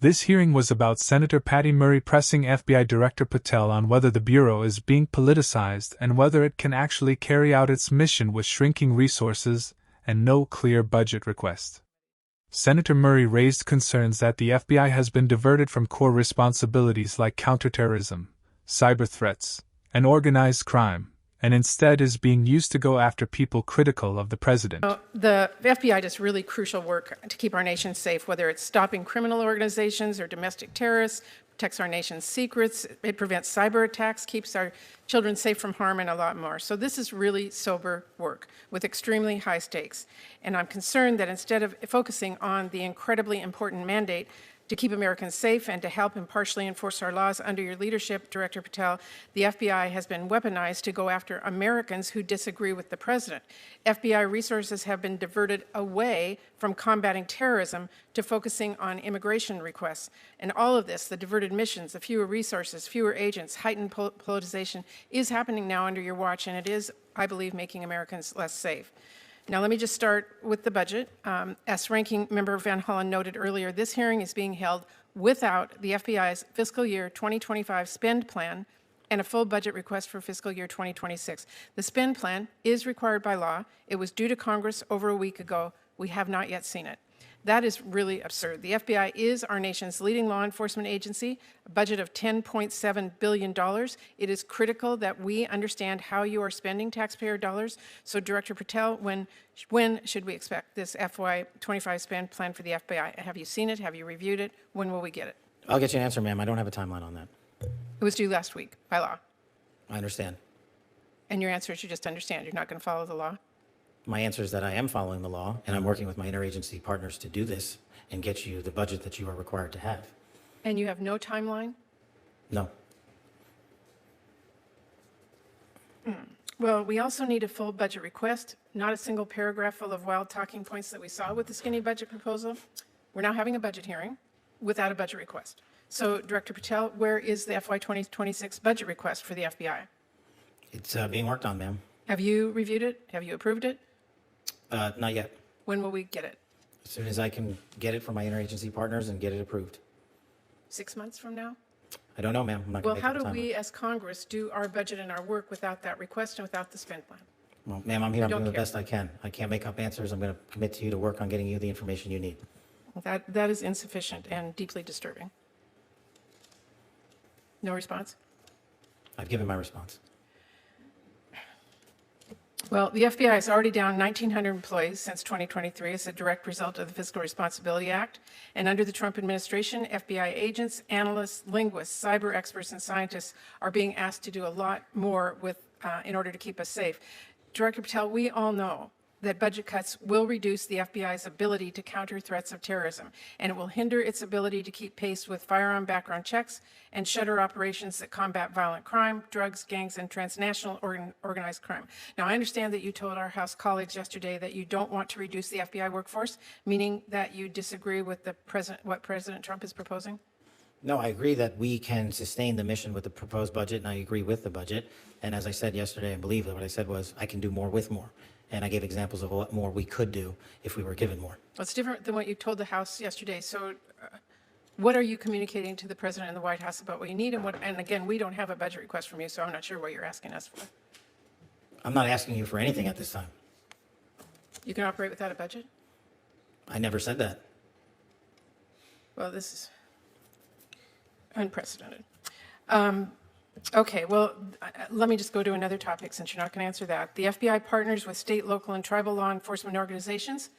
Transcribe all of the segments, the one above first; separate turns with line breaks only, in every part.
This hearing was about Senator Patty Murray pressing FBI Director Patel on whether the Bureau is being politicized and whether it can actually carry out its mission with shrinking resources and no clear budget request. Senator Murray raised concerns that the FBI has been diverted from core responsibilities like counterterrorism, cyber threats, and organized crime, and instead is being used to go after people critical of the president.
The FBI does really crucial work to keep our nation safe, whether it's stopping criminal organizations or domestic terrorists, protects our nation's secrets, it prevents cyber attacks, keeps our children safe from harm, and a lot more. So this is really sober work with extremely high stakes. And I'm concerned that instead of focusing on the incredibly important mandate to keep Americans safe and to help impartially enforce our laws under your leadership, Director Patel, the FBI has been weaponized to go after Americans who disagree with the president. FBI resources have been diverted away from combating terrorism to focusing on immigration requests. And all of this, the diverted missions, the fewer resources, fewer agents, heightened politicization, is happening now under your watch, and it is, I believe, making Americans less safe. Now, let me just start with the budget. As Ranking Member Van Hollen noted earlier, this hearing is being held without the FBI's fiscal year 2025 spend plan and a full budget request for fiscal year 2026. The spend plan is required by law. It was due to Congress over a week ago. We have not yet seen it. That is really absurd. The FBI is our nation's leading law enforcement agency, a budget of $10.7 billion. It is critical that we understand how you are spending taxpayer dollars. So, Director Patel, when should we expect this FY25 spend plan for the FBI? Have you seen it? Have you reviewed it? When will we get it?
I'll get you an answer, ma'am. I don't have a timeline on that.
It was due last week by law.
I understand.
And your answer is you just understand. You're not going to follow the law?
My answer is that I am following the law, and I'm working with my interagency partners to do this and get you the budget that you are required to have.
And you have no timeline?
No.
Well, we also need a full budget request, not a single paragraph full of wild talking points that we saw with the skinny budget proposal. We're now having a budget hearing without a budget request. So, Director Patel, where is the FY 2026 budget request for the FBI?
It's being worked on, ma'am.
Have you reviewed it? Have you approved it?
Not yet.
When will we get it?
As soon as I can get it from my interagency partners and get it approved.
6 months from now?
I don't know, ma'am. I'm not
Well,
going to
how
make up
do
a timeline.
we as Congress do our budget and our work without that request and without the spend plan?
Well, ma'am, I'm here. I'm
don't
doing the
care.
best I can. I can't make up answers. I'm going to commit to you to work on getting you the information you need.
That is insufficient and deeply disturbing. No response?
I've given my response.
Well, the FBI is already down 1,900 employees since 2023 as a direct result of the Fiscal Responsibility Act. And under the Trump administration, FBI agents, analysts, linguists, cyber experts, and scientists are being asked to do a lot more in order to keep us safe. Director Patel, we all know that budget cuts will reduce the FBI's ability to counter threats of terrorism, and it will hinder its ability to keep pace with firearm background checks and shutter operations that combat violent crime, drugs, gangs, and transnational organized crime. Now, I understand that you told our House colleagues yesterday that you don't want to reduce the FBI workforce, meaning that you disagree with what President Trump is proposing?
No, I agree that we can sustain the mission with the proposed budget, and I agree with the budget. And as I said yesterday, I believe that what I said was I can do more with more. And I gave examples of what more we could do if we were given more.
Well, it's different than what you told the House yesterday. So what are you communicating to the President and the White House about what you need? And again, we don't have a budget request from you, so I'm not sure what you're asking us for.
I'm not asking you for anything at this time.
You can operate without a budget?
I never said that.
Well, this is unprecedented. Okay, well, let me just go to another topic since you're not going to answer that. The FBI partners with state, local, and tribal law enforcement organizations.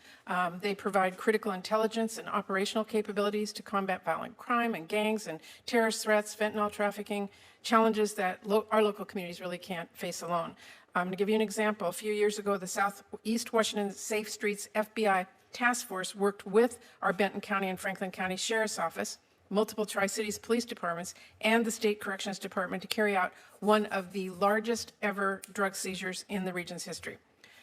They provide critical intelligence and operational capabilities to combat violent crime and gangs and terrorist threats, fentanyl trafficking, challenges that our local communities really can't face alone. I'm going to give you an example. A few years ago, the Southeast Washington Safe Streets FBI Task Force worked with our Benton County and Franklin County Sheriff's Office, multiple Tri-Cities police departments, and the State Corrections Department to carry out one of the largest ever drug seizures in the region's history.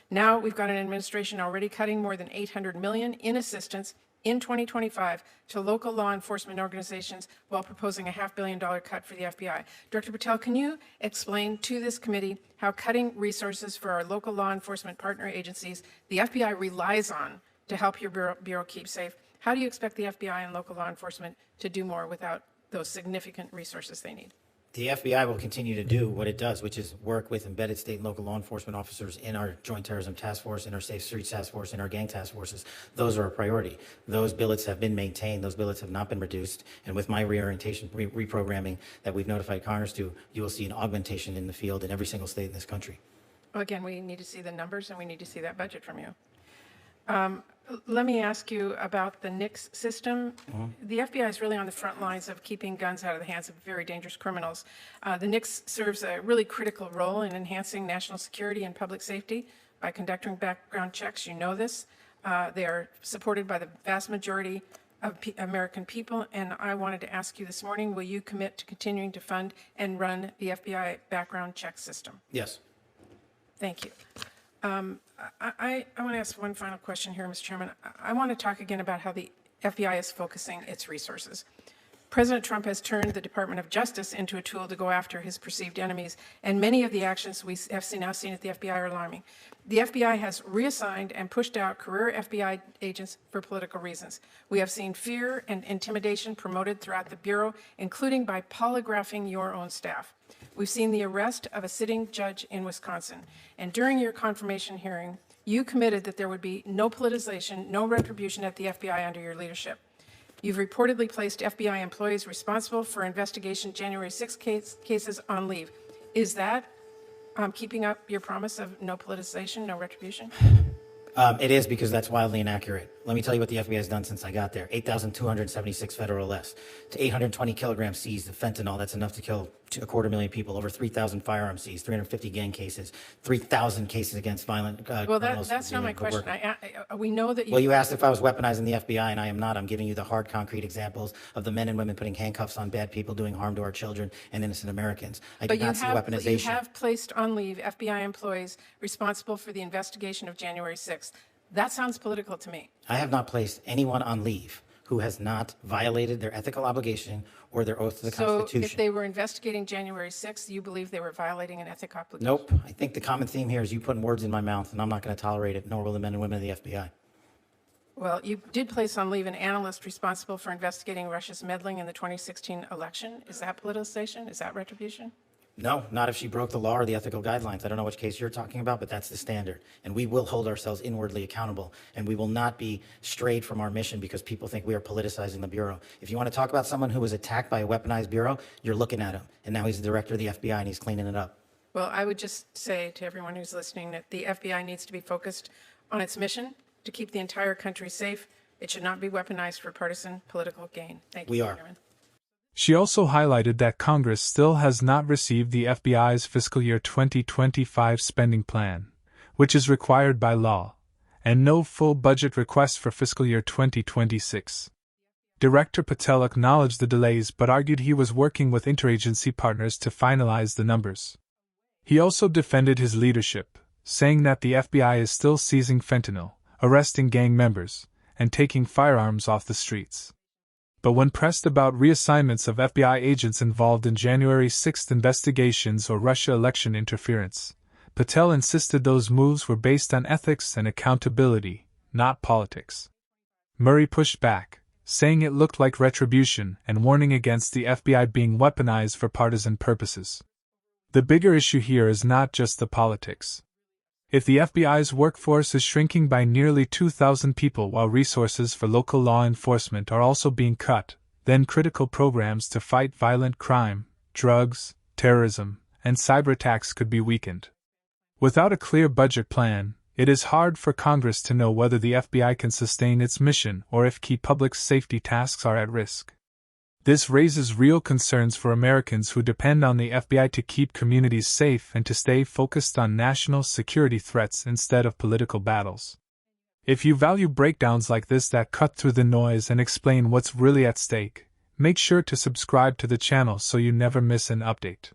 Now we've got an administration already cutting more than $800 million in assistance in 2025 to local law enforcement organizations while proposing a $500 million cut for the FBI. Director Patel, can you explain to this committee how cutting resources for our local law enforcement partner agencies the FBI relies on to help your bureau keep safe, How do you expect the FBI and local law enforcement to do more without those significant resources they need?
The FBI will continue to do what it does, which is work with embedded state and local law enforcement officers in our Joint Terrorism Task Force, in our Safe Streets Task Force, in our gang task forces. Those are a priority. Those billets have been maintained. Those billets have not been reduced. And with my reorientation, reprogramming that we've notified Congress to, you will see an augmentation in the field in every single state in this country.
Well, again, we need to see the numbers and we need to see that budget from you. Let me ask you about the NICS system. The FBI is really on the front lines of keeping guns out of the hands of very dangerous criminals. The NICS serves a really critical role in enhancing national security and public safety by conducting background checks. You know this. They are supported by the vast majority of American people, and I wanted to ask you this morning, will you commit to continuing to fund and run the FBI background check system?
Yes.
Thank you. I want to ask one final question here, Mr. Chairman. I want to talk again about how the FBI is focusing its resources. President Trump has turned the Department of Justice into a tool to go after his perceived enemies, and many of the actions we have now seen at the FBI are alarming. The FBI has reassigned and pushed out career FBI agents for political reasons. We have seen fear and intimidation promoted throughout the Bureau, including by polygraphing your own staff. We've seen the arrest of a sitting judge in Wisconsin, and during your confirmation hearing, you committed that there would be no politicization, no retribution at the FBI under your leadership. You've reportedly placed FBI employees responsible for investigation January 6 cases on leave. Is that keeping up your promise of no politicization, no retribution?
It is, because that's wildly inaccurate. Let me tell you what the FBI has done since I got there. 8,276 federal arrests, to 820 kilograms seized of fentanyl. That's enough to kill 250,000 people. Over 3,000 firearms seized, 350 gang cases, 3,000 cases against violent
well, that's not my question. We know that you...
Well, you asked if I was weaponizing the FBI, and I am not. I'm giving you the hard, concrete examples of the men and women putting handcuffs on bad people, doing harm to our children and innocent Americans. I do not see weaponization.
But you have placed on leave FBI employees responsible for the investigation of January 6th. That sounds political to me.
I have not placed anyone on leave who has not violated their ethical obligation or their oath to the Constitution.
So if they were investigating January 6th, you believe they were violating an ethical obligation?
Nope. I think the common theme here is you putting words in my mouth, and I'm not going to tolerate it, nor will the men and women of the FBI.
Well, you did place on leave an analyst responsible for investigating Russia's meddling in the 2016 election. Is that politicization? Is that retribution?
No, not if she broke the law or the ethical guidelines. I don't know which case you're talking about, but that's the standard. And we will hold ourselves inwardly accountable, and we will not be strayed from our mission because people think we are politicizing the Bureau. If you want to talk about someone who was attacked by a weaponized Bureau, you're looking at him. And now he's the director of the FBI, and he's cleaning it up.
Well, I would just say to everyone who's listening that the FBI needs to be focused on its mission to keep the entire country safe. It should not be weaponized for partisan political gain. Thank you, Mr. Chairman.
She also highlighted that Congress still has not received the FBI's fiscal year 2025 spending plan, which is required by law, and no full budget request for fiscal year 2026. Director Patel acknowledged the delays but argued he was working with interagency partners to finalize the numbers. He also defended his leadership, saying that the FBI is still seizing fentanyl, arresting gang members, and taking firearms off the streets. But when pressed about reassignments of FBI agents involved in January 6 investigations or Russia election interference, Patel insisted those moves were based on ethics and accountability, not politics. Murray pushed back, saying it looked like retribution and warning against the FBI being weaponized for partisan purposes. The bigger issue here is not just the politics. If the FBI's workforce is shrinking by nearly 2,000 people while resources for local law enforcement are also being cut, then critical programs to fight violent crime, drugs, terrorism, and cyber attacks could be weakened. Without a clear budget plan, it is hard for Congress to know whether the FBI can sustain its mission or if key public safety tasks are at risk. This raises real concerns for Americans who depend on the FBI to keep communities safe and to stay focused on national security threats instead of political battles. If you value breakdowns like this that cut through the noise and explain what's really at stake, make sure to subscribe to the channel so you never miss an update.